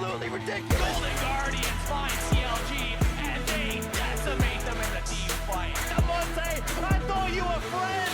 absolutely ridiculous. Golden Guardians find CLG, and they decimate them in the team fight. Someone say, I thought you were friends!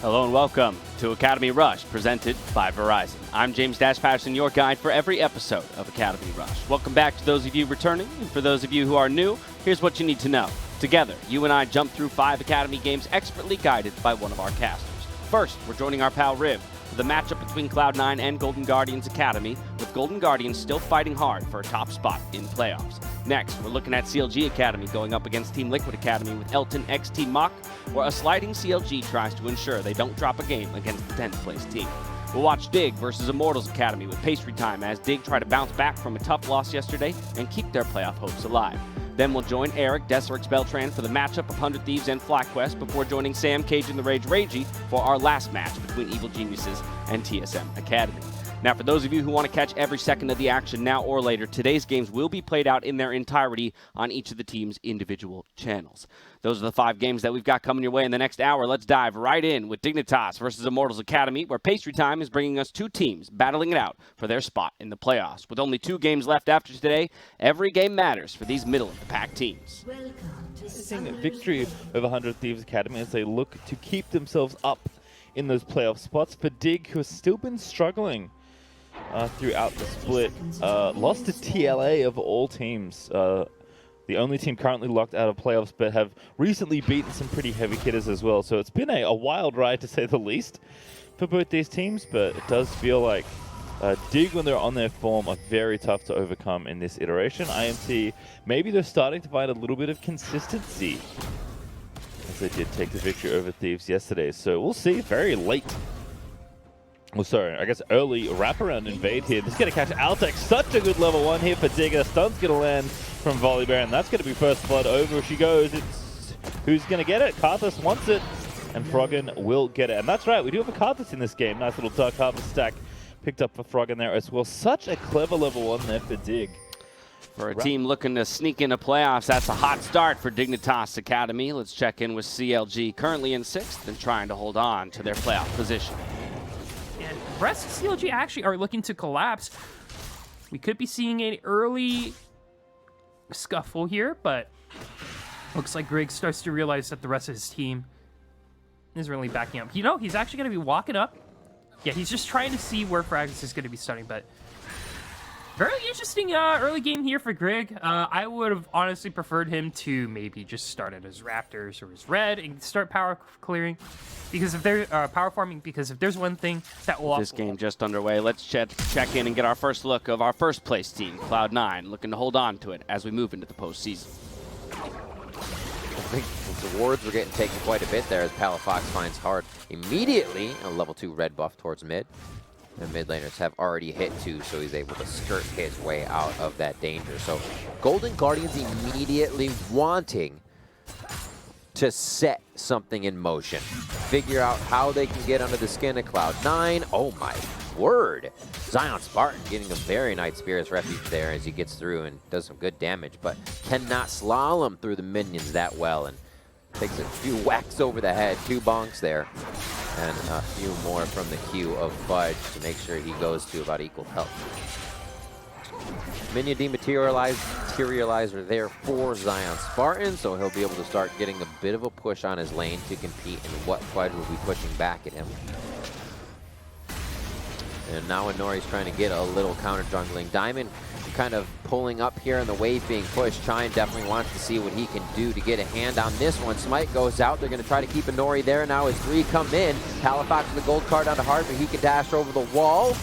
Hello and welcome to Academy Rush, presented by Verizon. I'm James Patterson, your guide for every episode of Academy Rush. Welcome back to those of you returning, and for those of you who are new, here's what you need to know. Together, you and I jump through 5 Academy games expertly guided by one of our casters. First, we're joining our pal Riv for the matchup between Cloud9 and Golden Guardians Academy, with Golden Guardians still fighting hard for a top spot in playoffs. Next, we're looking at CLG Academy going up against Team Liquid Academy with Elton x Team Mach, where a sliding CLG tries to ensure they don't drop a game against the 10th place team. We'll watch Dig versus Immortals Academy with Pastry Time as Dig try to bounce back from a tough loss yesterday and keep their playoff hopes alive. Then we'll join Eric, Deserix Beltran for the matchup of 100 Thieves and FLICKR before joining Sam, Cage, and the Rage Ragey for our last match between Evil Geniuses and TSM Academy. Now, for those of you who want to catch every second of the action now or later, today's games will be played out in their entirety on each of the team's individual channels. Those are the 5 games that we've got coming your way in the next hour. Let's dive right in with Dignitas versus Immortals Academy, where Pastry Time is bringing us 2 teams battling it out for their spot in the playoffs. With only 2 games left after today, every game matters for these middle-of-the-pack teams. Seeing a victory over 100 Thieves Academy as they look to keep themselves up in those playoff spots. For Dig, who has still been struggling throughout the split, lost to TLA of all teams. The only team currently locked out of playoffs, but have recently beaten some pretty heavy hitters as well. So it's been a wild ride, to say the least, for both these teams. But it does feel like Dig, when they're on their form, are very tough to overcome in this iteration. IMT, maybe they're starting to find a little bit of consistency, as they did take the victory over Thieves yesterday. So we'll see. Very late. Well, sorry, I guess early wraparound invade here. This is going to catch Altec. Such a good level 1 here for Dig. A stun's going to land from Volibear, and that's going to be first blood. Over she goes. It's who's going to get it? Karthus wants it, and Froggen will get it. And that's right, we do have a Karthus in this game. Nice little Dark Harvest stack picked up for Froggen there as well. Such a clever level 1 there for Dig. For a team looking to sneak into playoffs, that's a hot start for Dignitas Academy. Let's check in with CLG, currently in 6th and trying to hold on to their playoff position. The rest of CLG actually are looking to collapse. We could be seeing an early scuffle here, but looks like Greg starts to realize that the rest of his team is really backing up. You know, he's actually going to be walking up. Yeah, he's just trying to see where Fragments is going to be starting, but very interesting early game here for Greg. I would have honestly preferred him to maybe just start at his Raptors or his Red and start power clearing, because if they're power farming. Because if there's one thing that will this game just underway, let's check in and get our first look of our first place team, Cloud9, looking to hold on to it as we move into the postseason. I think the wards were getting taken quite a bit there as Palafox finds hard immediately a level 2 red buff towards mid. The mid laners have already hit 2, so he's able to skirt his way out of that danger. So Golden Guardians immediately wanting to set something in motion. Figure out how they can get under the skin of Cloud9. Oh my word. Zion Spartan getting a very nice Spirit's Refuge there as he gets through and does some good damage, but cannot slalom through the minions that well, and takes a few whacks over the head. 2 bonks there. And a few more from the queue of Fudge to make sure he goes to about equal health. Minion Dematerializer there for Zion Spartan, so he'll be able to start getting a bit of a push on his lane to compete in what Fudge will be pushing back at him. And now Inori's trying to get a little counter jungling. Diamond kind of pulling up here and the wave being pushed. Chine definitely wants to see what he can do to get a hand on this one. Smite goes out. They're going to try to keep Inori there now as 3 come in. Palafox with the gold card onto Hard, but he can dash over the wall.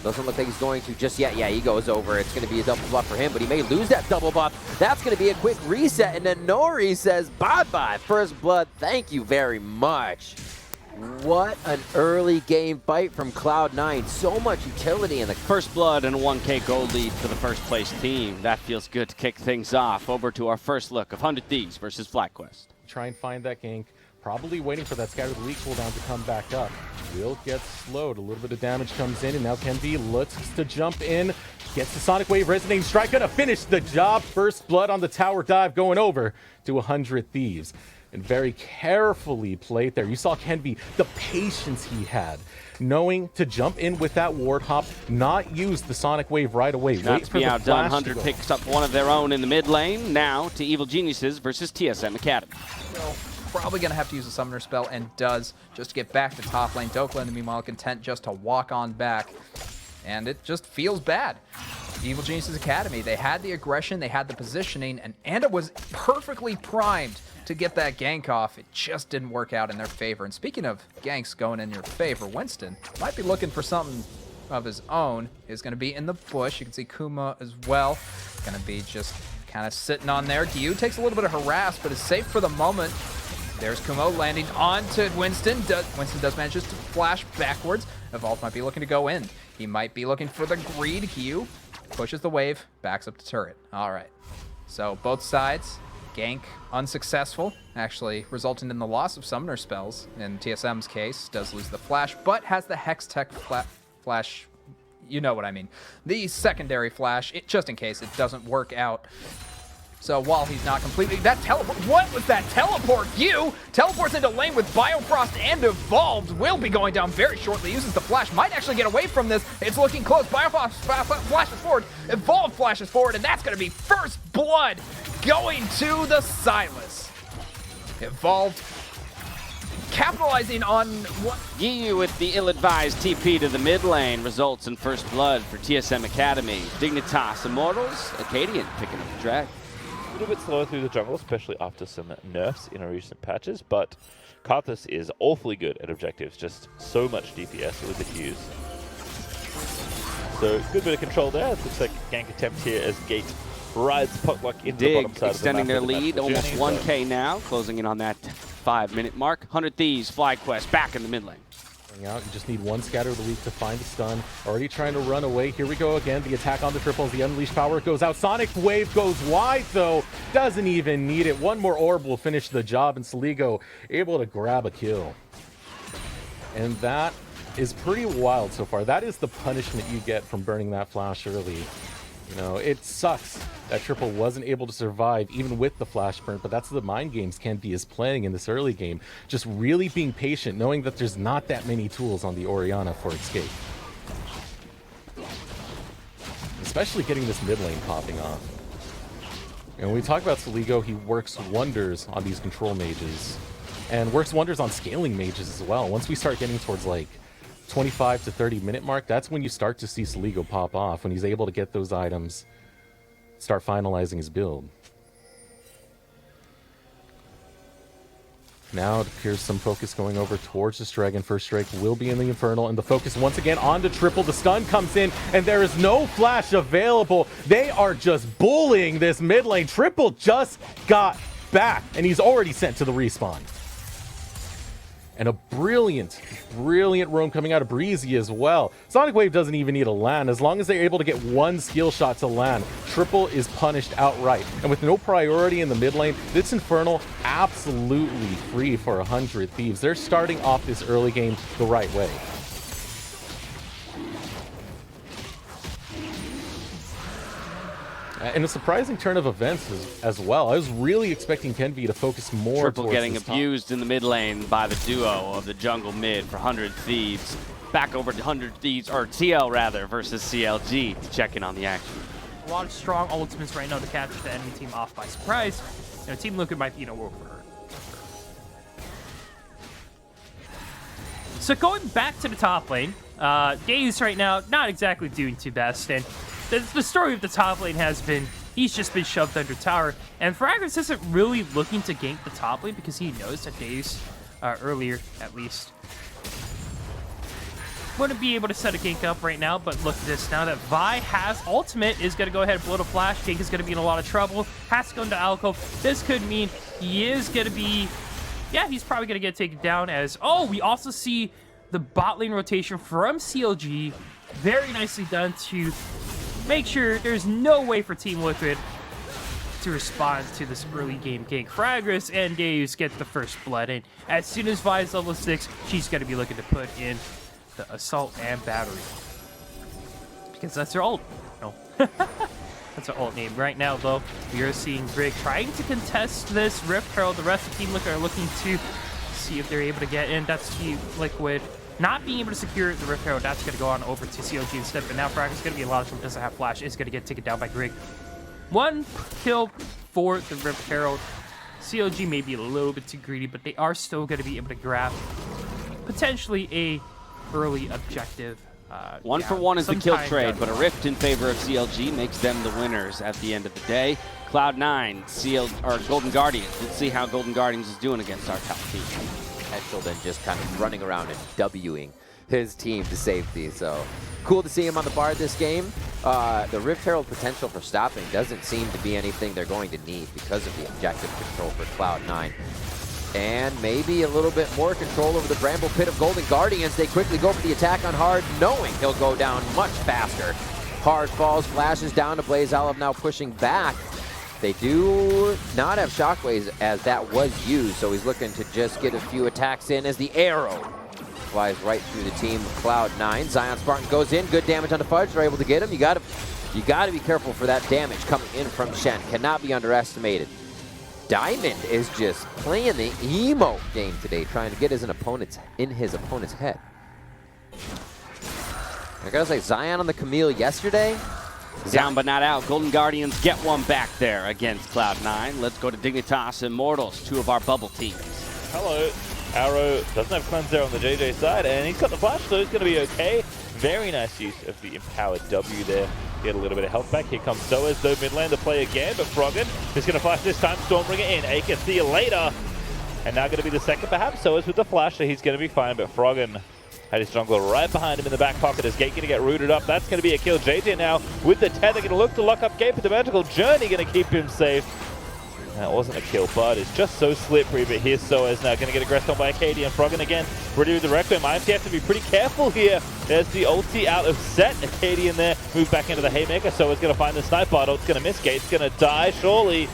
Doesn't look like he's going to just yet. Yeah, he goes over. It's going to be a double buff for him, but he may lose that double buff. That's going to be a quick reset, and then Inori says bye-bye. First blood, thank you very much. What an early game fight from Cloud9. So much utility in the first blood and a 1K gold lead for the first place team. That feels good to kick things off. Over to our first look of 100 Thieves versus FlyQuest. Try and find that gank. Probably waiting for that Scattered Leak cooldown to come back up. Will get slowed. A little bit of damage comes in, and now Kenby looks to jump in. Gets the Sonic Wave Resonating Strike. Gonna finish the job. First blood on the tower dive going over to 100 Thieves. and very carefully played there. You saw Kenvi, the patience he had, knowing to jump in with that ward hop, not use the Sonic Wave right away. Not Wait to for be the outdone, flash 100 to go. picks up one of their own in the mid lane. Now to Evil Geniuses versus TSM Academy. So probably going to have to use a summoner spell, and does, just to get back to top lane. Dokland, meanwhile, content just to walk on back. And it just feels bad. Evil Geniuses Academy, they had the aggression, they had the positioning, and Anda was perfectly primed to get that gank off. It just didn't work out in their favor. And speaking of ganks going in your favor, Winston might be looking for something of his own. Is going to be in the bush. You can see Kuma as well. Going to be just kind of sitting on there. Gyu takes a little bit of harass, but is safe for the moment. There's Kumo landing onto Winston. Winston does manage to flash backwards. Evolve might be looking to go in. He might be looking for the greed. Gyu pushes the wave, backs up the turret. All right. So both sides, gank unsuccessful, actually resulting in the loss of summoner spells. In TSM's case, does lose the flash, but has the Hex Tech flash. You know what I mean. The secondary flash, just in case it doesn't work out. So while he's not completely... That teleport... What was that teleport? You teleports into lane with Biofrost and Evolved. Will be going down very shortly. Uses the flash. Might actually get away from this. It's looking close. Biofrost flashes forward. Evolved flashes forward. And that's going to be first blood going to the Silas. Evolved capitalizing on what... Yu with the ill-advised TP to the mid lane results in first blood for TSM Academy. Dignitas Immortals, Acadian picking up the drag. A little bit slower through the jungle, especially after some nerfs in our recent patches, but Karthus is awfully good at objectives, just so much DPS with the Qs. So good bit of control there. It looks like gank attempt here as Gate rides Potluck into the bottom Dig side extending their of the map. lead, almost 1K now, closing in on that 5-minute mark. 100 Thieves, Fly Quest back in the mid lane. Out. You just need one scatter of the week to find the stun. Already trying to run away. Here we go again. The attack on the triples. The unleashed power goes out. Sonic Wave goes wide, though. Doesn't even need it. One more orb will finish the job, and Saligo able to grab a kill. And that is pretty wild so far. That is the punishment you get from burning that flash early. You know, it sucks that Triple wasn't able to survive even with the flash burn, but that's the mind games Kenvi is playing in this early game. Just really being patient, knowing that there's not that many tools on the Orianna for escape. Especially getting this mid lane popping off. And when we talk about Saligo, he works wonders on these control mages. And works wonders on scaling mages as well. Once we start getting towards like 25 to 30 minute mark, that's when you start to see Saligo pop off, when he's able to get those items, start finalizing his build. Now it appears some focus going over towards this dragon. First strike will be in the Infernal, and the focus once again on to Triple. The stun comes in, and there is no flash available. They are just bullying this mid lane. Triple just got back, and he's already sent to the respawn. And a brilliant, brilliant roam coming out of Breezy as well. Sonic Wave doesn't even need a land. As long as they're able to get one skill shot to land, Triple is punished outright. And with no priority in the mid lane, this Infernal absolutely free for 100 Thieves. They're starting off this early game the right way. And a surprising turn of events as well. I was really expecting Kenvi to focus more Triple towards getting this top. abused in the mid lane by the duo of the jungle mid for 100 Thieves. Back over to 100 Thieves, or TL rather, versus CLG to check in on the action. A lot of strong ultimates right now to catch the enemy team off by surprise. You know, Team Liquid might be in a war for her. So going back to the top lane, Gaze right now not exactly doing too best, and the story of the top lane has been he's just been shoved under tower, and Fragranz isn't really looking to gank the top lane because he knows that Daze, earlier at least, wouldn't be able to set a gank up right now. But look at this, now that Vi has ultimate, is going to go ahead and blow the flash. Gank is going to be in a lot of trouble, has to go into alcove. This could mean he is going to be, yeah, he's probably going to get taken down as, oh, we also see the bot lane rotation from CLG, very nicely done to make sure there's no way for Team Liquid to respond to this early game gank. Fragranz and Deus get the first blood, and as soon as Vi is level 6, she's going to be looking to put in the assault and battery. Because that's her ult. No. That's an alt name. Right now, though, we are seeing Brig trying to contest this Rift Herald. The rest of Team FLICKR are looking to see if they're able to get in. That's Team Liquid not being able to secure the Rift Herald. That's going to go on over to CLG instead. But now Frag is going to be a lot of trouble. Doesn't have Flash. Is going to get taken down by Brig. 1 kill for the Rift Herald. CLG may be a little bit too greedy, but they are still going to be able to grab potentially a early objective. 1 for 1 is the kill trade, but a rift in favor of CLG makes them the winners at the end of the day. Cloud9, or Golden Guardians. Let's see how Golden Guardians is doing against our top team. Heschel then just kind of running around and Wing his team to safety. So cool to see him on the bar this game. The Rift Herald potential for stopping doesn't seem to be anything they're going to need because of the objective control for Cloud9. And maybe a little bit more control over the Bramble Pit of Golden Guardians. They quickly go for the attack on Hard, knowing he'll go down much faster. Hard falls, flashes down to Blaze Olive, now pushing back. They do not have shockwaves as that was used, so he's looking to just get a few attacks in as the arrow flies right through the team of Cloud9. Zion Spartan goes in, good damage on the Fudge. They're able to get him. You gotta be careful for that damage coming in from Shen. Cannot be underestimated. Diamond is just playing the emo game today, trying to get in his opponent's head. I gotta say, Zion on the Camille yesterday. Down but not out. Golden Guardians get one back there against Cloud9. Let's go to Dignitas Immortals, 2 of our bubble teams. Hello. Arrow doesn't have cleanse there on the JJ side, and he's got the flash, so he's going to be okay. Very nice use of the empowered W there. Get a little bit of health back. Here comes Soaz, though, mid lane to play again, but Froggen is going to flash this time. Stormbringer in. Aker, see you later. And now going to be the second, perhaps. Soaz with the flash, so he's going to be fine, but Froggen had his jungler right behind him in the back pocket. Is Gate going to get rooted up? That's going to be a kill. JJ now with the tether, going to look to lock up Gate, but the Magical Journey going to keep him safe. That wasn't a kill, but it's just so slippery. But here's Soaz now going to get aggressed on by Acadia, and Froggen again ready with the Requiem. IMT have to be pretty careful here. There's the ulti out of set. Acadia in there, move back into the Haymaker. Soaz going to find the snipe bot. It's going to miss. Gate's going to die, surely.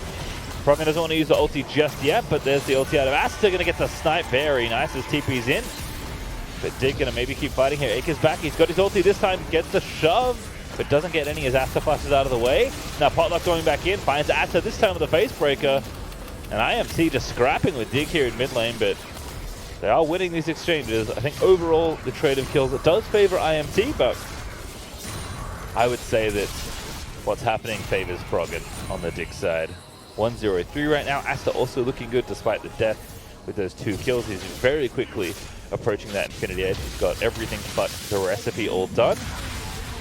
Froggen doesn't want to use the ulti just yet, but there's the ulti out of Asta. Going to get the snipe. Very nice as TP's in. But Dig going to maybe keep fighting here. Aker's back. He's got his ulti this time. Gets the shove, but doesn't get any as Asta flashes out of the way. Now Potluck going back in. Finds Asta this time with a face breaker. And IMT just scrapping with Dig here in mid lane, but they are winning these exchanges. I think overall the trade of kills, it does favor IMT, but I would say that what's happening favors Froggen on the Dig side. 1-0-3 right now. Asta also looking good despite the death with those 2 kills. He's very quickly approaching that Infinity Edge. He's got everything but the recipe all done.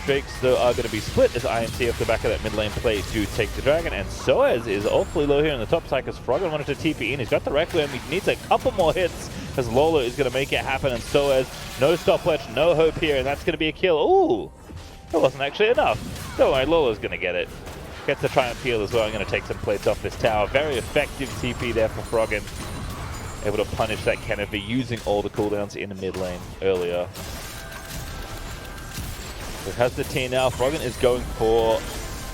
Drakes, though, are going to be split as IMT off the back of that mid lane play do take the dragon. And Soaz is awfully low here on the top side because Froggen wanted to TP in. He's got the Requiem. He needs a couple more hits as Lola is going to make it happen. And Soaz, no stopwatch, no hope here. And that's going to be a kill. Ooh, that wasn't actually enough. Don't worry, Lola's going to get it. Gets the Triumph Heal as well. I'm going to take some plates off this tower. Very effective TP there for Froggen. Able to punish that Canopy using all the cooldowns in the mid lane earlier. It has the T now. Froggen is going for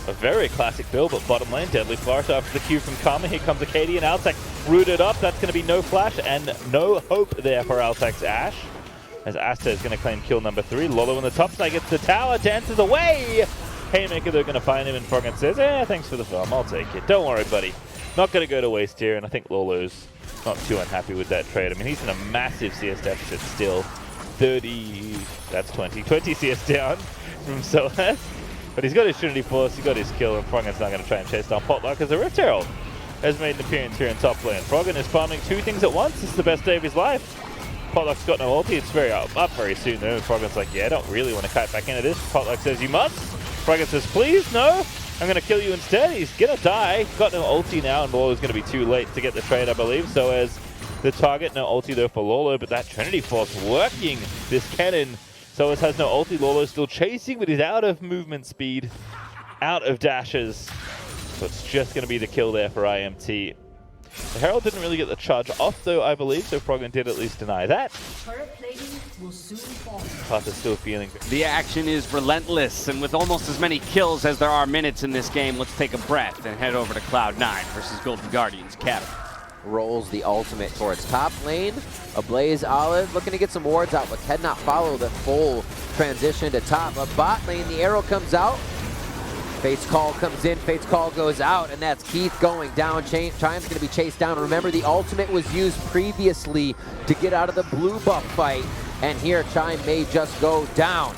a very classic build, but bottom lane, Deadly Flourish after the Q from Karma. Here comes Acadia and Altec rooted up. That's going to be no flash and no hope there for Altec's Ashe. As Asta is going to claim kill number 3. Lolo on the top side gets the tower, dances away. Haymaker, they're going to find him, and Froggen says, thanks for the farm, I'll take it. Don't worry, buddy. Not going to go to waste here, and I think Lolo's not too unhappy with that trade. I mean, he's in a massive CS deficit still. 30, that's 20 CS down from Soaz. But he's got his Trinity Force, he got his kill, and Froggen's not going to try and chase down Potluck as the Rift Herald has made an appearance here in top lane. Froggen is farming 2 things at once. This is the best day of his life. Potluck's got no ulti. It's very up very soon though. Froggen's like, yeah, I don't really want to kite back into this. Potluck says, you must. Froggen says, please, no. I'm going to kill you instead. He's going to die. Got no ulti now, and Lolo's going to be too late to get the trade, I believe. So as the target, no ulti though for Lolo, but that Trinity Force working this cannon. Soaz has no ulti. Lolo's still chasing, but he's out of movement speed, out of dashes. So it's just going to be the kill there for IMT. The Herald didn't really get the charge off though, I believe, so Froggen did at least deny that. Path is still feeling. The action is relentless, and with almost as many kills as there are minutes in this game, let's take a breath and head over to Cloud9 versus Golden Guardians Academy. Rolls the ultimate towards top lane. A Blaze Olive looking to get some wards out, but cannot follow the full transition to top. A bot lane, the arrow comes out. Fate's Call comes in, Fate's Call goes out, and that's Keith going down. Chime's going to be chased down. Remember, the ultimate was used previously to get out of the blue buff fight, and here Chime may just go down.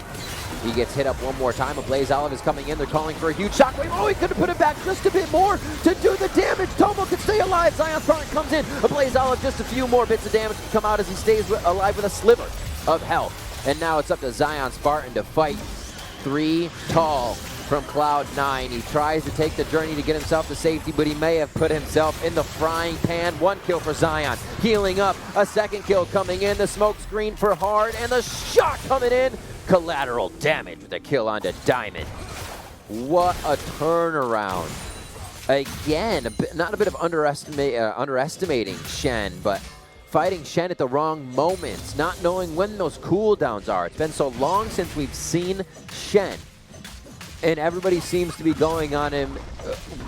He gets hit up one more time. A Blaze Olive is coming in. They're calling for a huge shockwave. Oh, he could have put it back just a bit more to do the damage. Tomo can stay alive. Zion Spartan comes in. A Blaze Olive, just a few more bits of damage to come out as he stays alive with a sliver of health. And now it's up to Zion Spartan to fight 3 tall from Cloud9. He tries to take the journey to get himself to safety, but he may have put himself in the frying pan. 1 kill for Zion. Healing up. A 2nd kill coming in. The smoke screen for Hard, and the shot coming in. Collateral damage with a kill onto Diamond. What a turnaround. Again, not a bit of underestimating Shen, but fighting Shen at the wrong moments, not knowing when those cooldowns are. It's been so long since we've seen Shen, and everybody seems to be going on him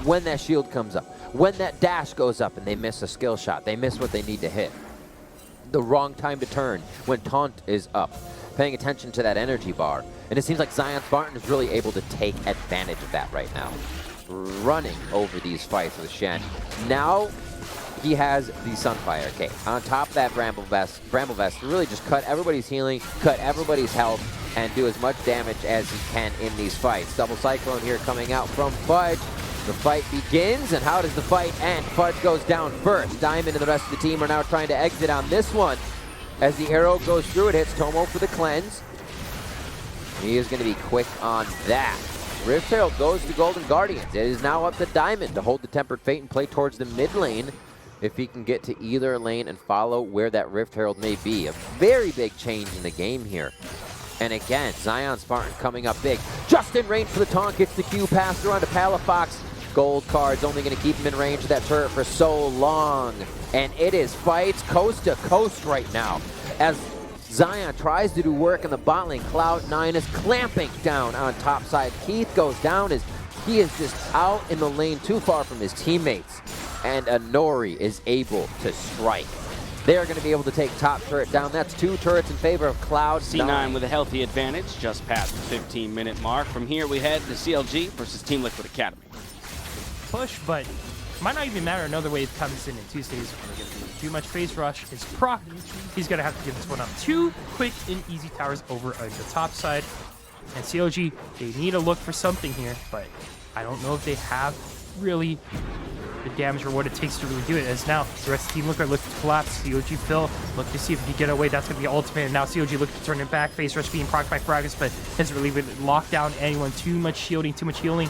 when that shield comes up, when that dash goes up and they miss a skill shot. They miss what they need to hit. The wrong time to turn when taunt is up. Paying attention to that energy bar. And it seems like Zion Spartan is really able to take advantage of that right now. Running over these fights with Shen. Now he has the Sunfire. Okay, on top of that Bramble Vest to really just cut everybody's healing, cut everybody's health, and do as much damage as he can in these fights. Double Cyclone here coming out from Fudge. The fight begins, and how does the fight end? Fudge goes down first. Diamond and the rest of the team are now trying to exit on this one. As the arrow goes through, it hits Tomo for the cleanse. He is going to be quick on that. Rift Herald goes to Golden Guardians. It is now up to Diamond to hold the Tempered Fate and play towards the mid lane if he can get to either lane and follow where that Rift Herald may be. A very big change in the game here. And again, Zion Spartan coming up big. Just in range for the taunt, gets the Q pass through onto Palafox. Gold card's only going to keep him in range of that turret for so long. And it is fights coast to coast right now. As Zion tries to do work in the bot lane, Cloud9 is clamping down on top side. Keith goes down as he is just out in the lane too far from his teammates. And Anori is able to strike. They're going to be able to take top turret down. That's 2 turrets in favor of Cloud9. C9 with a healthy advantage, just past the 15-minute mark. From here, we head to CLG versus Team Liquid Academy. Push, but might not even matter. Another wave comes in 2 stages. When they get too much phase rush, it's proc. He's going to have to give this one up. 2 quick and easy towers over on the top side. And CLG, they need to look for something here, but I don't know if they have really the damage or what it takes to really do it. As now the rest of the team looking to collapse. COG Phil look to see if he can get away. That's going to be ultimate. And now COG looking to turn it back. Face rush being procced by Fragments, but hasn't really been locked down anyone. Too much shielding, too much healing.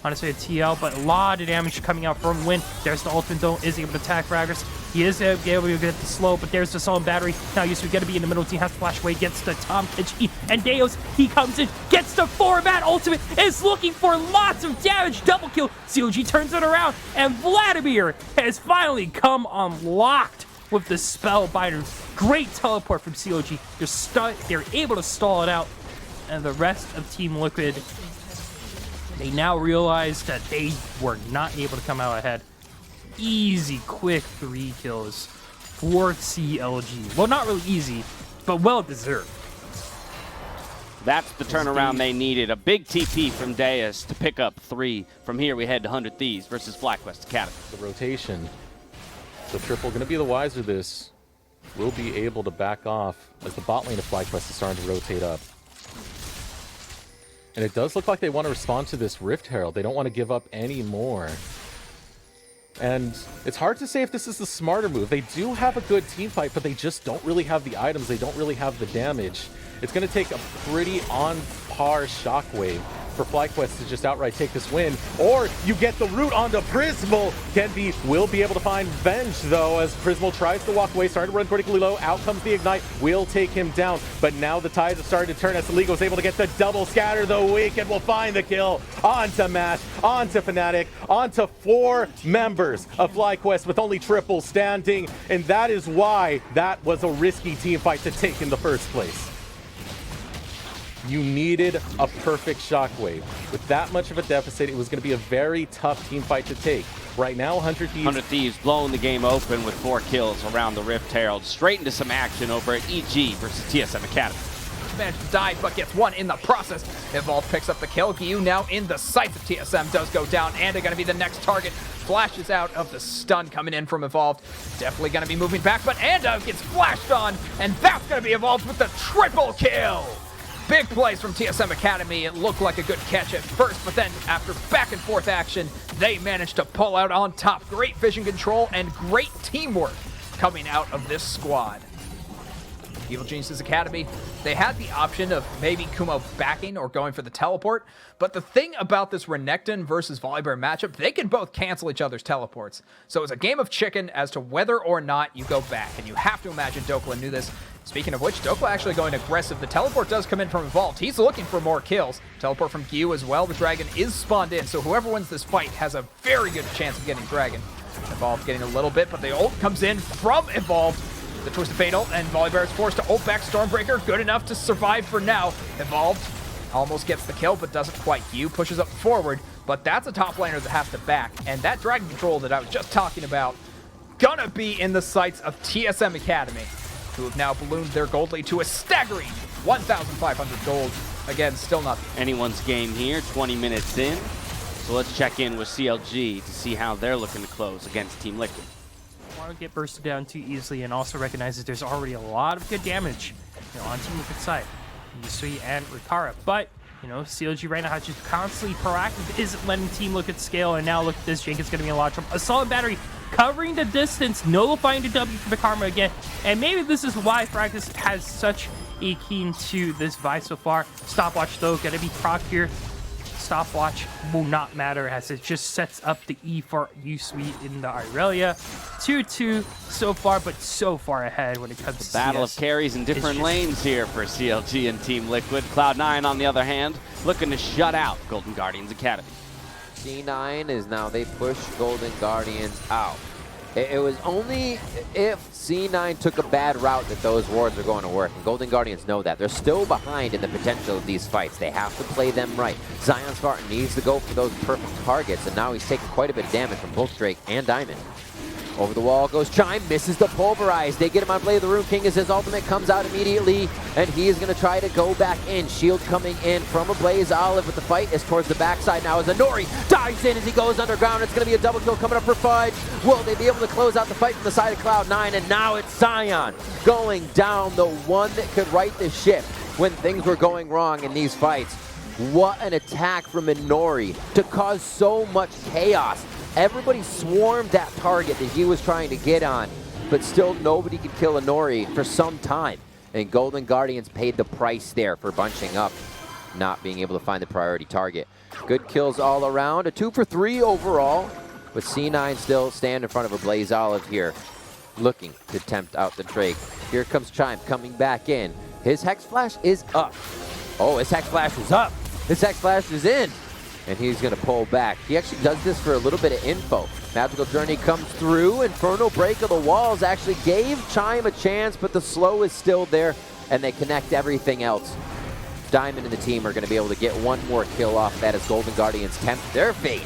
Honestly, a TL, but a lot of damage coming out from Win. There's the ultimate, though, is able to attack Fragments. He is able to get the slow, but there's the Solemn Battery. Now Yusuf going to be in the middle. Team has to flash away, gets the Tom HE, and Deos, he comes in, gets the format ultimate, is looking for lots of damage. Double kill. COG turns it around, and Vladimir has finally come unlocked with the Spellbinder. Great teleport from COG. They're able to stall it out, and the rest of Team Liquid, they now realize that they were not able to come out ahead. Easy, quick 3 kills for CLG. Well, not really easy, but well deserved. That's the turnaround they needed. A big TP from Deus to pick up 3. From here, we head to 100 Thieves versus FlyQuest Academy. The rotation. So Triple going to be the wiser this. Will be able to back off as the bot lane of FlyQuest is starting to rotate up. And it does look like they want to respond to this Rift Herald. They don't want to give up any more. And it's hard to say if this is the smarter move. They do have a good team fight, but they just don't really have the items. They don't really have the damage. It's going to take a pretty on-par Shockwave for FlyQuest to just outright take this win. Or you get the root onto Prismal. Will be able to find Venge, though, as Prismal tries to walk away, starting to run critically low. Out comes the Ignite. Will take him down. But now the tides have started to turn as Saligo is able to get the double scatter. The Wicked will find the kill. Onto Mash, onto Fnatic, onto 4 members of FlyQuest with only Triple standing. And that is why that was a risky team fight to take in the first place. You needed a perfect Shockwave. With that much of a deficit, it was going to be a very tough team fight to take. Right now, 100 Thieves... 100 Thieves blowing the game open with 4 kills around the Rift Herald. Straight into some action over at EG versus TSM Academy. manage to die, but gets one in the process. Evolve picks up the kill. Gyu now in the sights of TSM does go down. Anda going to be the next target. Flashes out of the stun coming in from Evolved. Definitely going to be moving back, but Anda gets flashed on, and that's going to be Evolved with the triple kill. Big plays from TSM Academy. It looked like a good catch at first, but then after back and forth action, they managed to pull out on top. Great vision control and great teamwork coming out of this squad. Evil Geniuses Academy, they had the option of maybe Kumo backing or going for the teleport, but the thing about this Renekton versus Volibear matchup, they can both cancel each other's teleports. So it's a game of chicken as to whether or not you go back, and you have to imagine Dokla knew this. Speaking of which, Dokla actually going aggressive. The teleport does come in from Evolved. He's looking for more kills. Teleport from Gyu as well. The dragon is spawned in, so whoever wins this fight has a very good chance of getting dragon. Evolved getting a little bit, but the ult comes in from Evolved. The Twisted Fate ult, and Volibear is forced to ult back Stormbreaker. Good enough to survive for now. Evolved almost gets the kill, but doesn't quite. Gyu pushes up forward, but that's a top laner that has to back. And that dragon control that I was just talking about, gonna be in the sights of TSM Academy, who have now ballooned their gold lead to a staggering 1,500 gold. Again, still not Anyone's game here, 20 minutes in. So let's check in with CLG to see how they're looking to close against Team Liquid. Want to get bursted down too easily, and also recognizes there's already a lot of good damage, on Team Liquid's side. Yusui and Rikara, but CLG right now has just constantly proactive, isn't letting Team Liquid scale, and now look at this. Jake is going to be in a lot of trouble. Assault Battery covering the distance, nullifying the W for the Karma again, and maybe this is why Fractus has such a keen to this Vi so far. Stopwatch though, going to be proc here. Stopwatch will not matter as it just sets up the E for Yusui in the Irelia. 2-2 so far, but so far ahead when it comes to Battle CS. of carries in different lanes here for CLG and Team Liquid. Cloud9, on the other hand, looking to shut out Golden Guardians Academy. C9 is now, they push Golden Guardians out. It was only if C9 took a bad route that those wards are going to work, and Golden Guardians know that. They're still behind in the potential of these fights. They have to play them right. Zion Spartan needs to go for those perfect targets, and now he's taking quite a bit of damage from both Drake and Diamond. Over the wall goes Chime, misses the Pulverize. They get him on Blade of the Rune King as his ultimate comes out immediately, and he is going to try to go back in. Shield coming in from a Blaze Olive, but the fight is towards the backside now as Anori dives in as he goes underground. It's going to be a double kill coming up for Fudge. Will they be able to close out the fight from the side of Cloud9? And now it's Zion going down, the one that could right the ship when things were going wrong in these fights. What an attack from Inori to cause so much chaos. Everybody swarmed that target that he was trying to get on, but still nobody could kill Inori for some time. And Golden Guardians paid the price there for bunching up, not being able to find the priority target. Good kills all around, a 2 for 3 overall, but C9 still stand in front of a Blaze Olive here, looking to tempt out the Drake. Here comes Chime coming back in. His Hex Flash is up. Oh, his Hex Flash is up. His Hex Flash is in. And he's going to pull back. He actually does this for a little bit of info. Magical Journey comes through. Infernal Break of the Walls actually gave Chime a chance, but the slow is still there, and they connect everything else. Diamond and the team are going to be able to get one more kill off that as Golden Guardians tempt their fate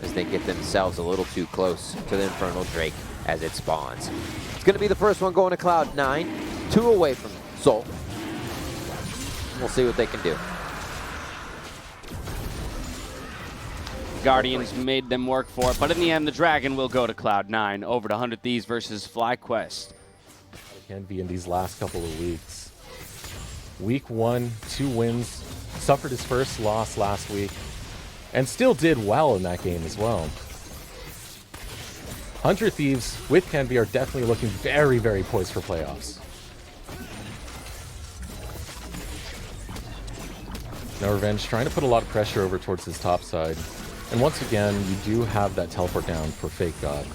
as they get themselves a little too close to the Infernal Drake as it spawns. It's going to be the first one going to Cloud9, 2 away from Soul. We'll see what they can do. Guardians made them work for it, but in the end, the Dragon will go to Cloud9 over to 100 Thieves versus FlyQuest. Can be in these last couple of weeks. Week 1, 2 wins, suffered his first loss last week, and still did well in that game as well. 100 Thieves with Kenvi are definitely looking very, very poised for playoffs. Now Revenge trying to put a lot of pressure over towards his top side. And once again, you do have that teleport down for Fake God.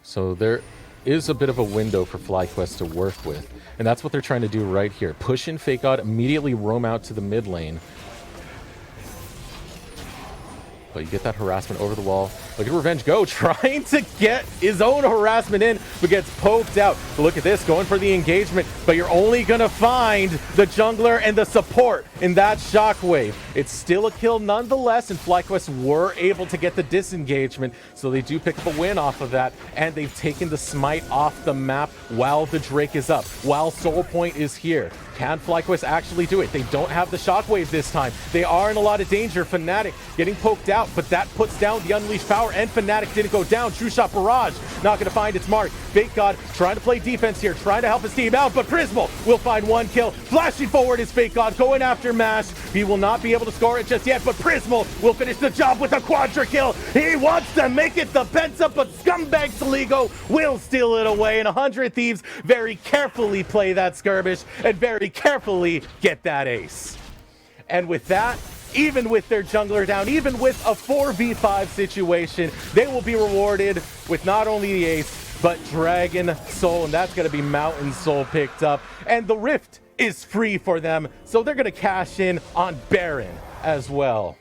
So there is a bit of a window for FlyQuest to work with. And that's what they're trying to do right here. Push in Fake God, immediately roam out to the mid lane. But you get that harassment over the wall. Look at Revenge go, trying to get his own harassment in, but gets poked out. But look at this, going for the engagement, but you're only gonna find the jungler and the support in that shockwave. It's still a kill nonetheless, and FlyQuest were able to get the disengagement, so they do pick up a win off of that, and they've taken the smite off the map while the Drake is up, while Soul Point is here. Can FlyQuest actually do it? They don't have the shockwave this time. They are in a lot of danger. Fnatic getting poked out, but that puts down the Unleashed Power, and Fnatic didn't go down. True Shot Barrage not going to find its mark. Fake God trying to play defense here, trying to help his team out, but Prismal will find one kill. Flashing forward is Fake God, going after Mash. He will not be able to score it just yet, but Prismal will finish the job with a quadra kill. He wants to make it the Penta, but scumbag Saligo will steal it away, and 100 Thieves very carefully play that skirmish and very carefully get that ace. And with that, even with their jungler down, even with a 4v5 situation, they will be rewarded with not only the ace, but Dragon Soul, and that's going to be Mountain Soul picked up. And the Rift is free for them, so they're going to cash in on Baron as well.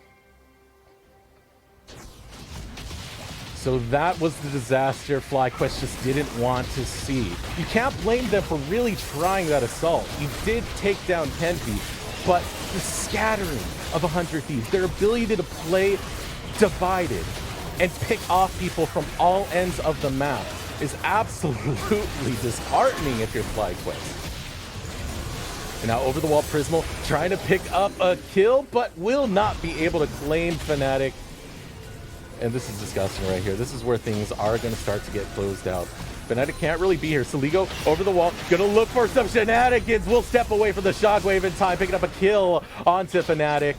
So that was the disaster FlyQuest just didn't want to see. You can't blame them for really trying that assault. You did take down Kenvi, but the scattering of 100 Thieves, their ability to play divided and pick off people from all ends of the map is absolutely disheartening if you're FlyQuest. And now over the wall, Prismal trying to pick up a kill, but will not be able to claim Fnatic. And this is disgusting right here. This is where things are going to start to get closed out. Fnatic can't really be here. Saligo over the wall, gonna look for some shenanigans. Will step away from the shockwave in time, picking up a kill onto Fnatic,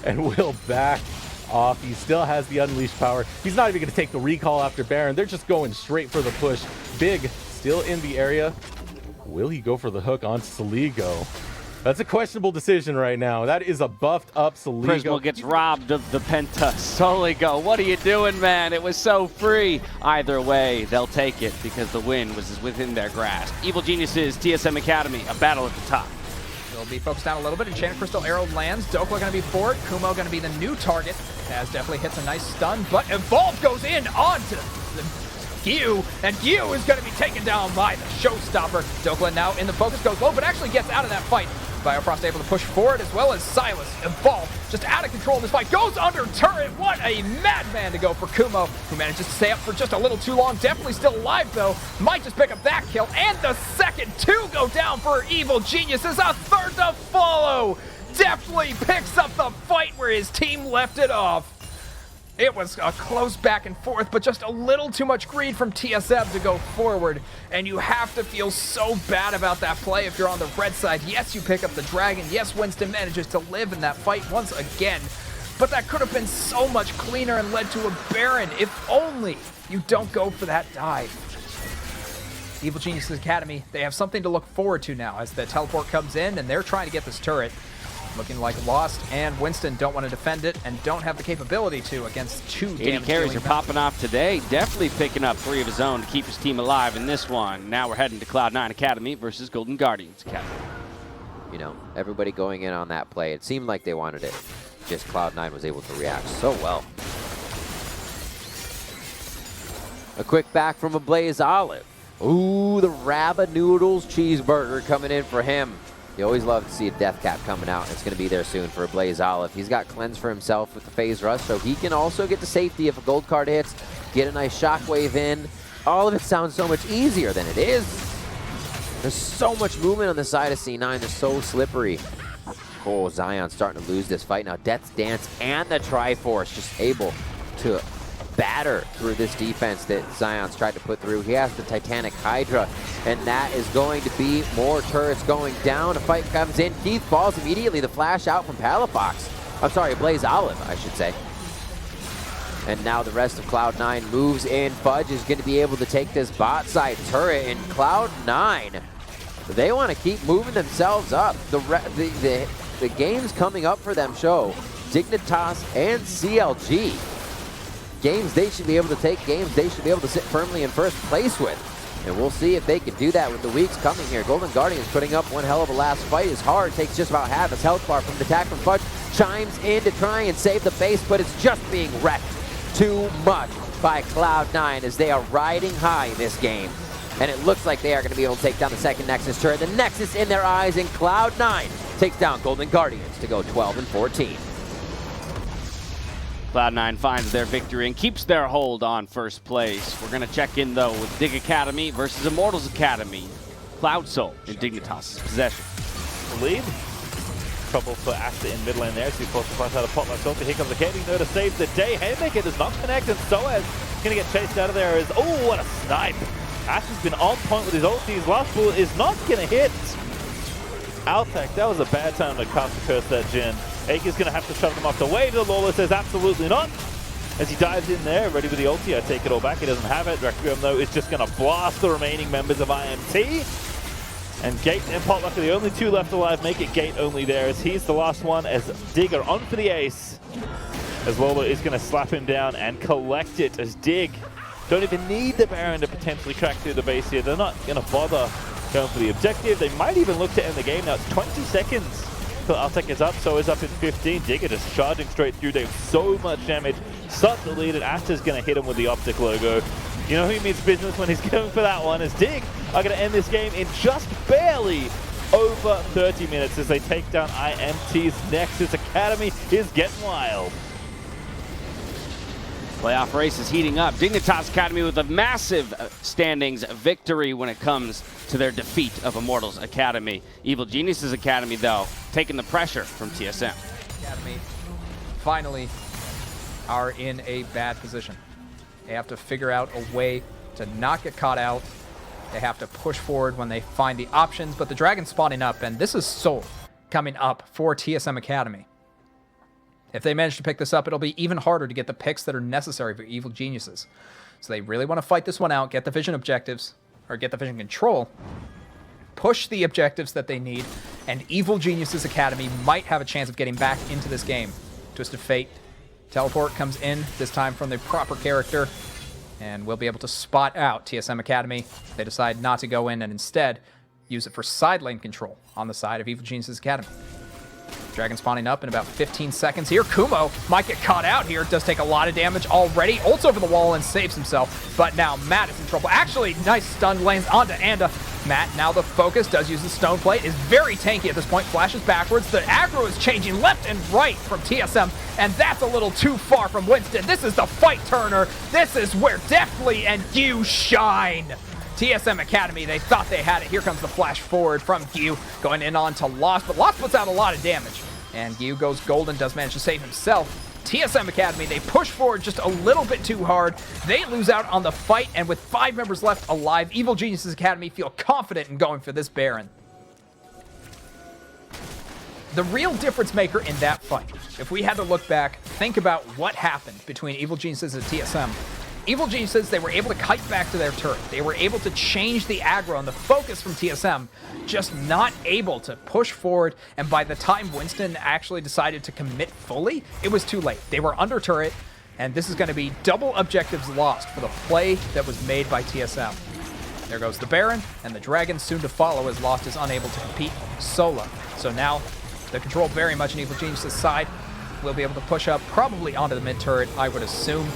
and will back off. He still has the Unleashed Power. He's not even gonna take the recall after Baron. They're just going straight for the push. Big still in the area. Will he go for the hook on Saligo? That's a questionable decision right now. That is a buffed up Saligo. Prismal gets robbed of the Penta. Soligo, what are you doing, man? It was so free. Either way, they'll take it because the win was within their grasp. Evil Geniuses, TSM Academy, a battle at the top. They'll be focused down a little bit. Enchanted Crystal Arrow lands. Dokla going to be forward. Kumo going to be the new target. Taz definitely hits a nice stun, but Evolve goes in onto the Gyu, and Gyu is going to be taken down by the Showstopper. Dokla now in the focus, goes low, but actually gets out of that fight. Biofrost able to push forward, as well as Silas. Evolve just out of control in this fight. Goes under turret. What a madman to go for Kumo, who manages to stay up for just a little too long. Definitely still alive, though. Might just pick up that kill. And the second. Two go down for Evil Geniuses. A third to follow. Definitely picks up the fight where his team left it off. It was a close back and forth, but just a little too much greed from TSM to go forward. And you have to feel so bad about that play if you're on the red side. Yes, you pick up the dragon. Yes, Winston manages to live in that fight once again. But that could have been so much cleaner and led to a Baron if only you don't go for that dive. Evil Geniuses Academy, they have something to look forward to now as the teleport comes in and they're trying to get this turret. Looking like Lost and Winston don't want to defend it and don't have the capability to against two damage carries are popping off today. Definitely picking up 3 of his own to keep his team alive in this one. Now we're heading to Cloud9 Academy versus Golden Guardians Academy. You know, everybody going in on that play, it seemed like they wanted it. Just Cloud9 was able to react so well. A quick back from a Blaze Olive. Ooh, the Rabba Noodles cheeseburger coming in for him. You always love to see a death cap coming out. It's going to be there soon for a Blaze Olive. He's got cleanse for himself with the phase rush, so he can also get the safety if a gold card hits, get a nice shockwave in. All of it sounds so much easier than it is. There's so much movement on the side of C9. They're so slippery. Oh, Zion's starting to lose this fight now. Death's Dance and the Triforce just able to batter through this defense that Zion's tried to put through. He has the Titanic Hydra, and that is going to be more turrets going down. A fight comes in. Keith falls immediately. The flash out from Palafox. I'm sorry, Blaze Olive, I should say. And now the rest of Cloud9 moves in. Fudge is going to be able to take this bot side turret, and Cloud9, they want to keep moving themselves up. The games coming up for them show Dignitas and CLG. Games they should be able to take, games they should be able to sit firmly in first place with. And we'll see if they can do that with the weeks coming here. Golden Guardians putting up one hell of a last fight. His hard takes just about half his health bar from the attack from Fudge. Chimes in to try and save the base, but it's just being wrecked too much. by Cloud9 as they are riding high this game. And it looks like they are going to be able to take down the second Nexus turret. The Nexus in their eyes, and Cloud9 takes down Golden Guardians to go 12-14. Cloud9 finds their victory and keeps their hold on first place. We're going to check in, though, with Dig Academy versus Immortals Academy. Cloud Soul in Dignitas' possession. The lead. Trouble for Asta in mid lane there. So he forces to flash out of pot myself. Here comes the Kating though to save the day. Haymaker does not connect, and Soaz going to get chased out of there. Oh, what a snipe. Asta's been on point with his ulti. His last bullet is not going to hit. Altec, that was a bad time to cast a curse that Jhin. Aker's going to have to shove them off the wave. The Lawless says absolutely not. As he dives in there, ready with the ulti. I take it all back. He doesn't have it. Requiem, though, is just going to blast the remaining members of IMT. And Gate and Potluck are the only two left alive. Make it Gate only there, as he's the last one, as Dig are on for the ace. As Lola is going to slap him down and collect it, as Dig don't even need the Baron to potentially crack through the base here. They're not going to bother going for the objective. They might even look to end the game. Now it's 20 seconds till Altec is up, so is up in 15. Digger just charging straight through. They have so much damage. Such the lead, and Asta's going to hit him with the optic logo. You know who means business when he's going for that one, as Dig are going to end this game in just barely over 30 minutes as they take down IMT's Nexus. Academy is getting wild. Playoff race is heating up. Dignitas Academy with a massive standings victory when it comes to their defeat of Immortals Academy. Evil Geniuses Academy, though, taking the pressure from TSM. Academy finally are in a bad position. They have to figure out a way to not get caught out. They have to push forward when they find the options, but the Dragon's spawning up, and this is Soul coming up for TSM Academy. If they manage to pick this up, it'll be even harder to get the picks that are necessary for Evil Geniuses. So they really want to fight this one out, get the vision objectives, or get the vision control, push the objectives that they need, and Evil Geniuses Academy might have a chance of getting back into this game. Twisted Fate Teleport comes in, this time from the proper character, and we'll be able to spot out TSM Academy. They decide not to go in and instead use it for side lane control on the side of Evil Geniuses Academy. Dragon spawning up in about 15 seconds here. Kumo might get caught out here. Does take a lot of damage already. Ults over the wall and saves himself. But now Matt is in trouble. Actually, nice stun lanes onto Anda. Matt, now the focus, does use the stone plate. Is very tanky at this point. Flashes backwards. The aggro is changing left and right from TSM. And that's a little too far from Winston. This is the fight turner. This is where Deftly and Gyu shine. TSM Academy, they thought they had it. Here comes the flash forward from Gyu, going in on to Lost, but Lost puts out a lot of damage. And Gyu goes golden, does manage to save himself. TSM Academy, they push forward just a little bit too hard. They lose out on the fight, and with 5 members left alive, Evil Geniuses Academy feel confident in going for this Baron. The real difference maker in that fight, if we had to look back, think about what happened between Evil Geniuses and TSM. Evil Geniuses, they were able to kite back to their turret. They were able to change the aggro and the focus from TSM, just not able to push forward. And by the time Winston actually decided to commit fully, it was too late. They were under turret, and this is going to be double objectives lost for the play that was made by TSM. There goes the Baron, and the Dragon soon to follow as Lost is unable to compete solo. So now, the control very much on Evil Geniuses' side. We'll be able to push up probably onto the mid turret, I would assume,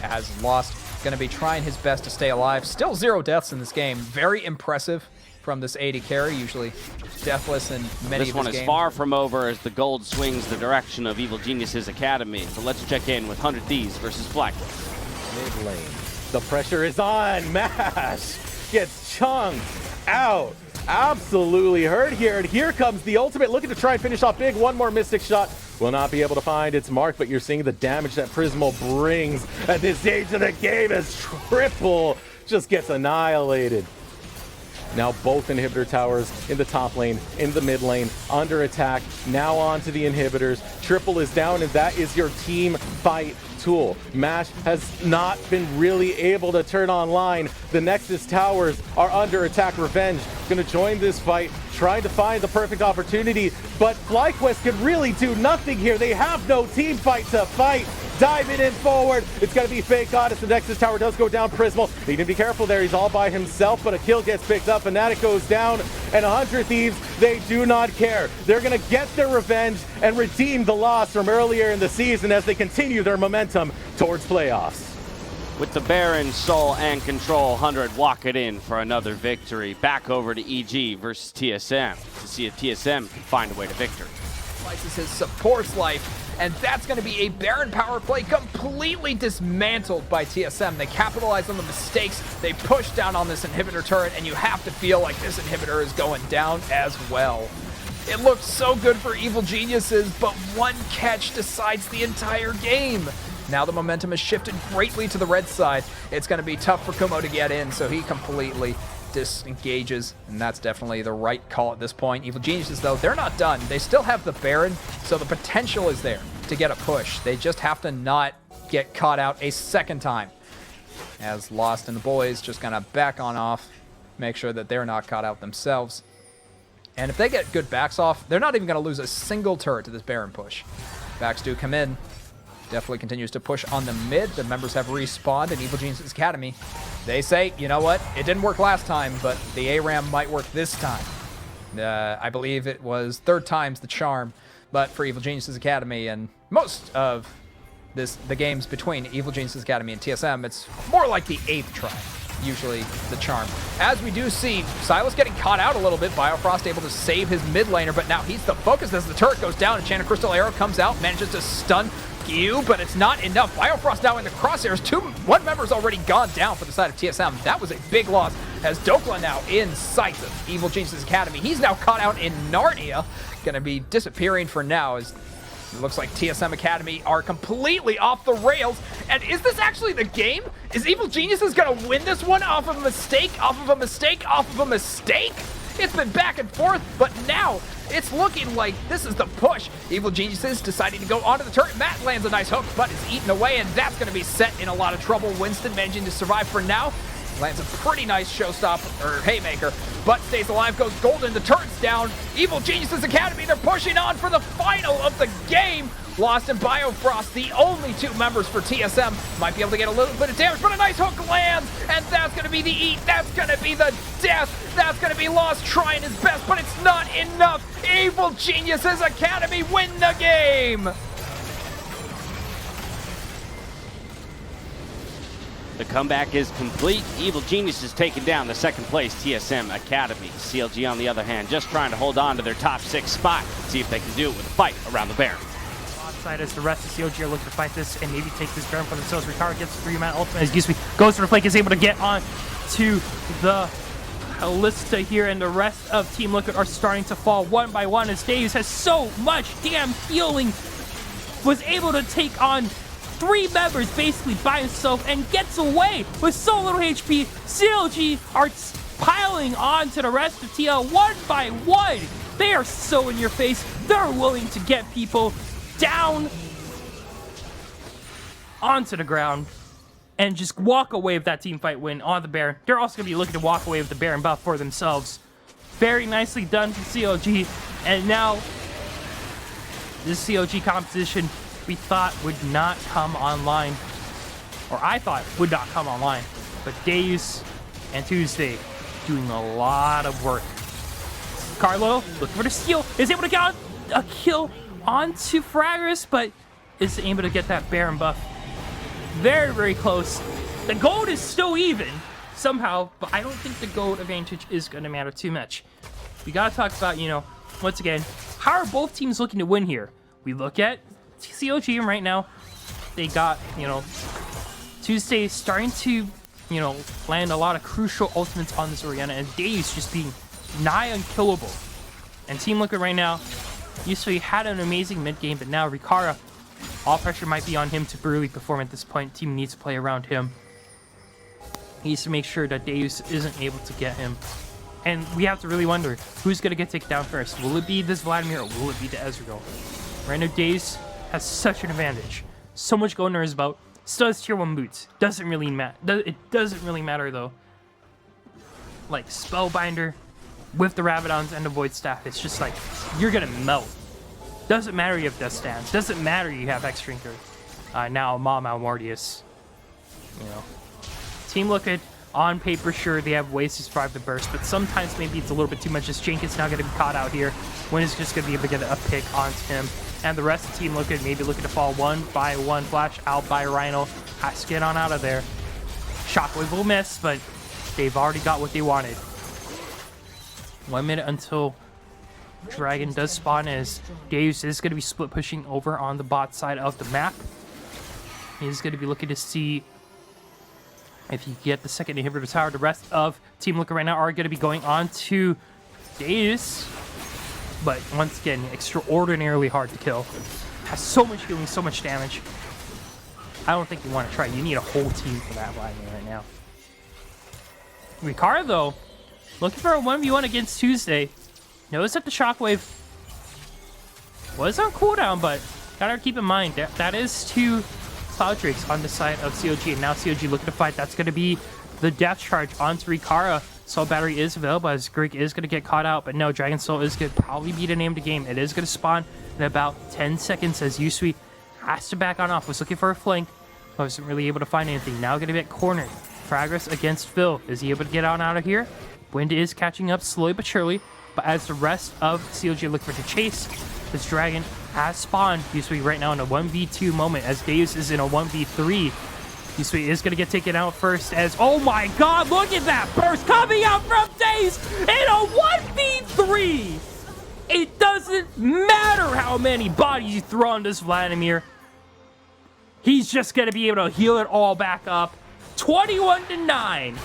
as Lost going to be trying his best to stay alive. Still 0 deaths in this game. Very impressive from this AD carry, usually deathless in many of his games. This one is far from over as the gold swings the direction of Evil Geniuses Academy. So let's check in with 100 Thieves versus FLICKR. Mid lane. The pressure is on. Mash gets chunked out. Absolutely hurt here. And here comes the ultimate, looking to try and finish off big. One more Mystic shot. Will not be able to find its mark, but you're seeing the damage that Prismal brings at this stage of the game as Triple just gets annihilated. Now both inhibitor towers in the top lane, in the mid lane, under attack. Now on to the inhibitors. Triple is down, and that is your team fight tool. Mash has not been really able to turn online. The Nexus towers are under attack. Revenge going to join this fight, trying to find the perfect opportunity, but FlyQuest can really do nothing here. They have no team fight to fight. Diving in forward. It's going to be Fake Goddess. The Nexus tower does go down. Prismal, need to be careful there. He's all by himself, but a kill gets picked up. Fnatic goes down, and 100 Thieves, they do not care. They're going to get their revenge and redeem the loss from earlier in the season as they continue their momentum towards playoffs. With the Baron, Soul, and Control, 100 walk it in for another victory. Back over to EG versus TSM to see if TSM can find a way to victory. Slices his support's life, and that's going to be a Baron power play completely dismantled by TSM. They capitalize on the mistakes, they push down on this inhibitor turret, and you have to feel like this inhibitor is going down as well. It looked so good for Evil Geniuses, but one catch decides the entire game. Now the momentum has shifted greatly to the red side. It's going to be tough for Kumo to get in, so he completely disengages, and that's definitely the right call at this point. Evil Geniuses, though, they're not done. They still have the Baron, so the potential is there to get a push. They just have to not get caught out a second time. As Lost and the boys just going to back on off, make sure that they're not caught out themselves. And if they get good backs off, they're not even going to lose a single turret to this Baron push. Backs do come in. Definitely continues to push on the mid. The members have respawned in Evil Geniuses Academy. They say, you know what? It didn't work last time, but the ARAM might work this time. I believe it was third time's the charm, but for Evil Geniuses Academy and most of the games between Evil Geniuses Academy and TSM, it's more like the 8th try, usually the charm. As we do see, Silas getting caught out a little bit. Biofrost able to save his mid laner, but now he's the focus as the turret goes down. Enchanted Crystal Arrow comes out, manages to stun you, but it's not enough. Biofrost now in the crosshairs. One member's already gone down for the side of TSM. That was a big loss, as Dokla now in sight of Evil Geniuses Academy. He's now caught out in Narnia. Gonna be disappearing for now, as it looks like TSM Academy are completely off the rails. And is this actually the game? Is Evil Geniuses gonna win this one off of a mistake, off of a mistake, off of a mistake? It's been back and forth, but now it's looking like this is the push. Evil Geniuses deciding to go onto the turret. Matt lands a nice hook, but is eaten away, and that's going to be set in a lot of trouble. Winston managing to survive for now. Lands a pretty nice showstopper, or haymaker, but stays alive, goes golden. The turret's down. Evil Geniuses Academy, they're pushing on for the final of the game. Lost and Biofrost, the only 2 members for TSM, might be able to get a little bit of damage, but a nice hook lands, and that's going to be the eat. That's going to be the death. That's going to be Lost trying his best, but it's not enough. Evil Geniuses Academy win the game. The comeback is complete. Evil Geniuses taking down the second place TSM Academy. CLG, on the other hand, just trying to hold on to their top 6 spot. See if they can do it with a fight around the Baron. Offside as the rest of CLG are looking to fight this and maybe take this Baron for themselves. Ricard gets 3-man ultimate as Gusby goes for the flank, is able to get on to the Kalista here, and the rest of Team Liquid are starting to fall one by one as Deus has so much damn healing, was able to take on 3 members basically by himself and gets away with so little HP. CLG are piling on to the rest of TL one by one. They are so in your face. They're willing to get people down onto the ground and just walk away with that team fight win on the Baron. They're also going to be looking to walk away with the Baron buff for themselves. Very nicely done from CLG. And now, this CLG competition we thought would not come online, or I thought would not come online, but Deus and Tuesday doing a lot of work. Carlo looking for the steal, is able to get a kill onto Fragris, but is able to get that Baron buff. Very, very close. The gold is still even somehow, but I don't think the gold advantage is going to matter too much. We got to talk about, once again, how are both teams looking to win here? We look at CLG right now. They got, Tuesday starting to, land a lot of crucial ultimates on this Orianna, and Deus just being nigh unkillable. And Team Liquid right now, usually had an amazing mid game, but now Rikara, all pressure might be on him to really perform at this point. Team needs to play around him. He needs to make sure that Deus isn't able to get him. And we have to really wonder, who's going to get taken down first? Will it be this Vladimir, or will it be the Ezreal? Right now, Deus has such an advantage. So much going under his belt. Still has tier 1 boots. Doesn't really matter. It doesn't really matter, though. Like, Spellbinder with the Rabadons and the Void Staff, it's just like, you're going to melt. Doesn't matter you have Death Stance. Doesn't matter you have X-Drinker. Now, Mama Mortius. Team Liquid, on paper, sure, they have ways to survive the burst, but sometimes maybe it's a little bit too much as Jenkins now going to be caught out here. When is just going to be able to get a pick onto him. And the rest of Team Liquid maybe looking to fall one by one. Flash out by Rhino. Has to get on out of there. Shockwave will miss, but they've already got what they wanted. 1 minute until Dragon does spawn, as Deus is going to be split pushing over on the bot side of the map. He's going to be looking to see if you get the second inhibitor tower. The rest of Team FLICKR right now are going to be going on to Deus. But once again, extraordinarily hard to kill. Has so much healing, so much damage. I don't think you want to try. You need a whole team for that Vladimir right now. Ricard, though, looking for a 1v1 against Tuesday. Notice that the Shockwave was on cooldown, but gotta keep in mind that is 2 Cloud Drakes on the side of COG, and now COG looking to fight. That's gonna be the death charge onto Rikara. Soul Battery is available as Grig is gonna get caught out, but no, Dragon Soul is gonna probably be the name of the game. It is gonna spawn in about 10 seconds as Yusui has to back on off. Was looking for a flank, wasn't really able to find anything. Now gonna get cornered. Progress against Phil. Is he able to get on out of here? Wind is catching up slowly but surely, but as the rest of COG look for the chase, this Dragon has spawned. Yusui right now in a 1v2 moment as Deus is in a 1v3. Yusui is going to get taken out first as, oh my god, look at that burst coming out from Deus in a 1v3! It doesn't matter how many bodies you throw on this Vladimir. He's just going to be able to heal it all back up. 21-9.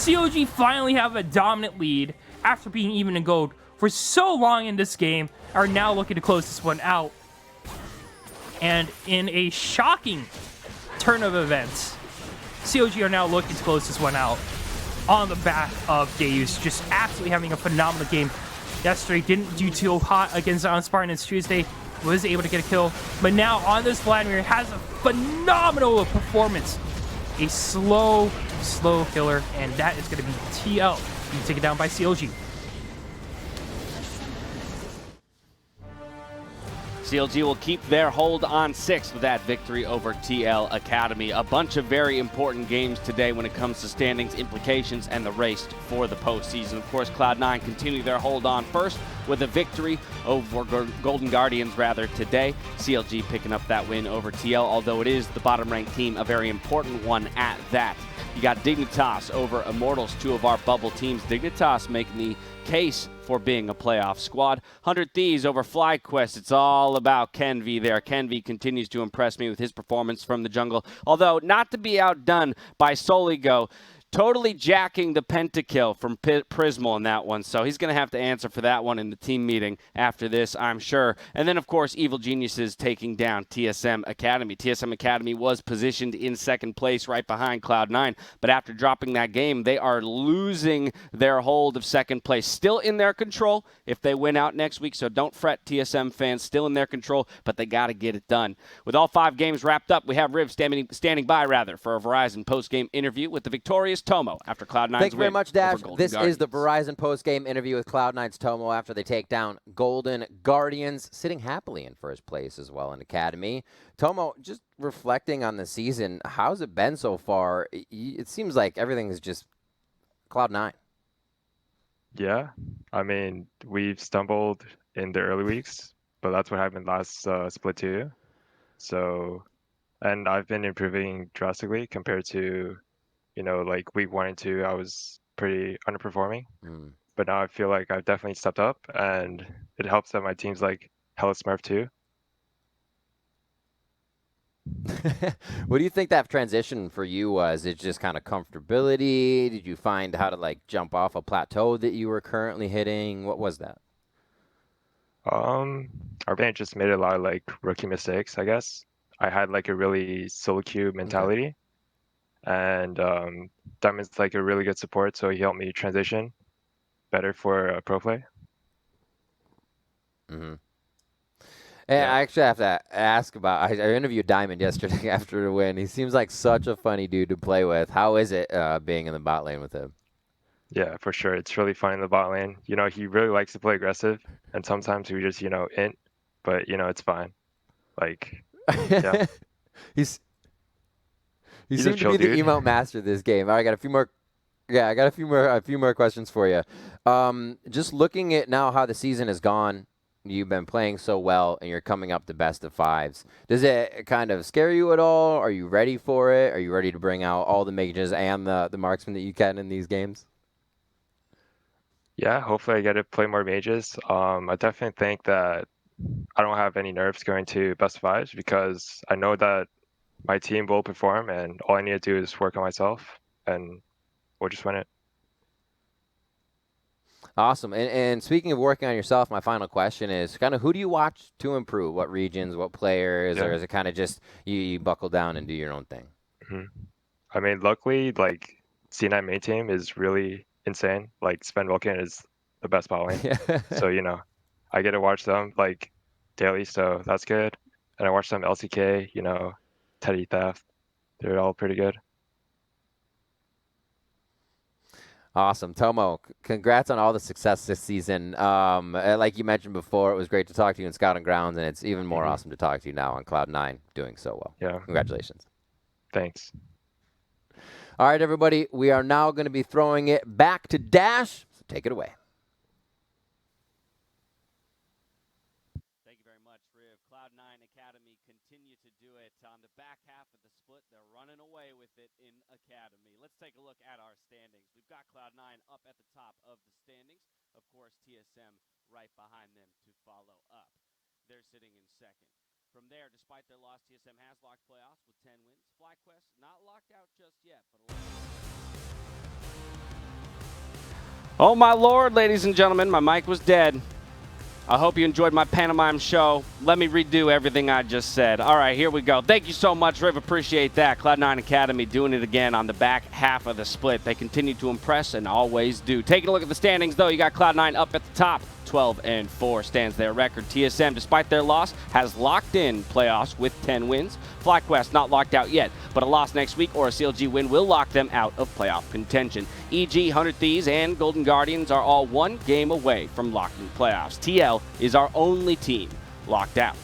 COG finally have a dominant lead after being even in gold for so long in this game, are now looking to close this one out. And in a shocking turn of events, COG are now looking to close this one out on the back of Deus, just absolutely having a phenomenal game. Yesterday didn't do too hot against Unspartans. Tuesday was able to get a kill, but now on this Vladimir has a phenomenal performance. A slow killer, and that is going to be TL being taken down by COG. CLG will keep their hold on 6 with that victory over TL Academy. A bunch of very important games today when it comes to standings, implications, and the race for the postseason. Of course, Cloud9 continue their hold on first with a victory over Golden Guardians today. CLG picking up that win over TL, although it is the bottom-ranked team, a very important one at that. You got Dignitas over Immortals, 2 of our bubble teams. Dignitas making the case for being a playoff squad. 100 Thieves over FlyQuest. It's all about Kenvi there. Kenvi continues to impress me with his performance from the jungle, although not to be outdone by Soligo. Totally jacking the pentakill from Prismal in that one, so he's going to have to answer for that one in the team meeting after this, I'm sure. And then, of course, Evil Geniuses taking down TSM Academy. TSM Academy was positioned in second place right behind Cloud9, but after dropping that game, they are losing their hold of second place. Still in their control if they win out next week, so don't fret, TSM fans. Still in their control, but they got to get it done. With all 5 games wrapped up, we have Riv standing by for a Verizon post-game interview with the victorious Tomo after Cloud9's win. Thank you very much, Dash. This Guardians. is the Verizon post-game interview with Cloud9's Tomo after they take down Golden Guardians, sitting happily in first place as well in Academy. Tomo, just reflecting on the season, how's it been so far? It seems like everything is just Cloud9. Yeah, I mean, we've stumbled in the early weeks, but that's what happened last split too. So, and I've been improving drastically compared to, like week 1 and 2, I was pretty underperforming. But now I feel like I've definitely stepped up, and it helps that my team's like hella smurf too. What do you think that transition for you was? It just kind of comfortability? Did you find how to like jump off a plateau that you were currently hitting? What was that? Our band just made a lot of like rookie mistakes, I guess. I had like a really solo queue mentality. And Diamond's like a really good support, so he helped me transition better for pro play. And I actually have to ask about, I interviewed Diamond yesterday after the win. He seems like such a funny dude to play with. How is it being in the bot lane with him? Yeah, for sure. It's really fun in the bot lane. He really likes to play aggressive, and sometimes we just, int, but, it's fine. Like, yeah. He He's seemed to be the emote master this game. All right, I got a few more. Yeah, I got a few more questions for you. Just looking at now how the season has gone, you've been playing so well and you're coming up to best of fives. Does it kind of scare you at all? Are you ready for it? Are you ready to bring out all the mages and the marksmen that you can in these games? Yeah, hopefully I get to play more mages. I definitely think that I don't have any nerves going to best of fives because I know that my team will perform and all I need to do is work on myself and we'll just win it. Awesome. And speaking of working on yourself, my final question is kind of who do you watch to improve? What regions, what players, or is it kind of just you buckle down and do your own thing? I mean, luckily, like C9 main team is really insane. Like Sven Wilken is the best bot lane. So, you know, I get to watch them like daily, so that's good. And I watch them LCK, you know, Teddy Theft. They're all pretty good. Awesome. Tomo, congrats on all the success this season. Like you mentioned before, it was great to talk to you in Scouting Grounds, and it's even more awesome to talk to you now on Cloud9 doing so well. Yeah. Congratulations. Thanks. All right, everybody, we are now going to be throwing it back to Dash, so take it away. Thank you very much, Riv. Cloud9 Academy continue to do it on the back half of the split. They're running away with it in Academy. Let's take a look at our standings. We've got Cloud9 up at the top of the standings. Of course, TSM right behind them to follow up. They're sitting in second. From there, despite their loss, TSM has locked playoffs with 10 wins. FlyQuest not locked out just yet, but oh my lord, ladies and gentlemen, my mic was dead. I hope you enjoyed my pantomime show. Let me redo everything I just said. All right, here we go. Thank you so much, Riv. Appreciate that. Cloud9 Academy doing it again on the back half of the split. They continue to impress and always do. Taking a look at the standings, though, you got Cloud9 up at the top. 12-4 stands their record. TSM, despite their loss, has locked in playoffs with 10 wins. FlyQuest not locked out yet, but a loss next week or a CLG win will lock them out of playoff contention. EG, 100 Thieves, and Golden Guardians are all one game away from locking playoffs. TL is our only team locked out.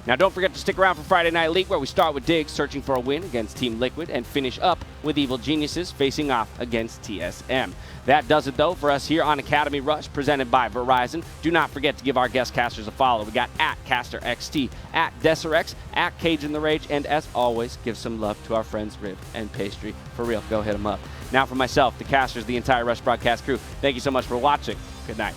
Now, don't forget to stick around for Friday Night League, where we start with Diggs searching for a win against Team Liquid and finish up with Evil Geniuses facing off against TSM. That does it, though, for us here on Academy Rush, presented by Verizon. Do not forget to give our guest casters a follow. We got @CasterXT, @DesirX, @CageInTheRage, and as always, give some love to our friends Riv and Pastry. For real, go hit them up. Now for myself, the casters, the entire Rush broadcast crew, thank you so much for watching. Good night.